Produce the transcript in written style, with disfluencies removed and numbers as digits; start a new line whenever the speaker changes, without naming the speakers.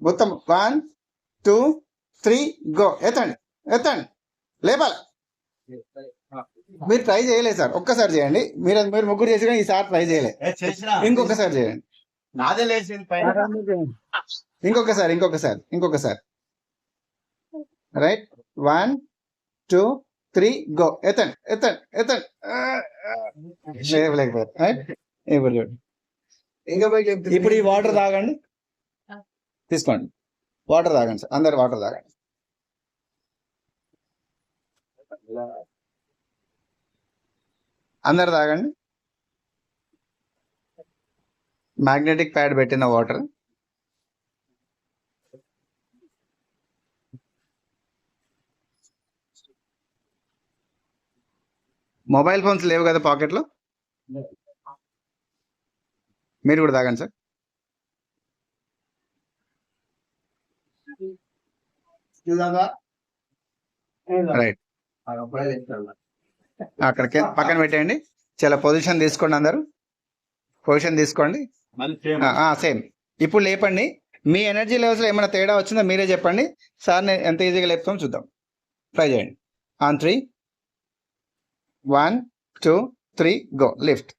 మొత్తం 1 2 3 గో. ఎత్తండి ఎత్తండి, లేపాలి. మీరు ట్రై చేయలేదు సార్, ఒక్కసారి చేయండి. మీరు ముగ్గురు చేసిన ఈసారి ట్రై చేయలేదు. ఇంకొకసారి చేయండి.
నాదే లేచింది పైన.
ఇంకొకసారి రైట్. 1 2 3 గో. ఎత్తండి ఎత్తండి ఎత్తండి. లేకపోతే రైట్. ఇప్పుడు చూడండి. ఇప్పుడు ఈ వాటర్ తాగండి, తీసుకోండి. వాటర్ తాగండి సార్, అందరు వాటర్ తాగండి. అందరు తాగండి. మ్యాగ్నెటిక్ ప్యాడ్ పెట్టిన వాటర్. మొబైల్ ఫోన్స్ లేవు కదా పాకెట్లో? మీరు కూడా తాగండి సార్. రైట్. అక్కడ పక్కన పెట్టేయండి. చాలా పొజిషన్ తీసుకోండి, అందరు పొజిషన్ తీసుకోండి. సేమ్. ఇప్పుడు లేపండి. మీ ఎనర్జీ లెవెల్స్లో ఏమైనా తేడా వచ్చిందో మీరే చెప్పండి. సార్ నేను ఎంత ఈజీగా లేపుతామో చూద్దాం. ట్రై చేయండి. On 3 1 2 3 go. లిఫ్ట్.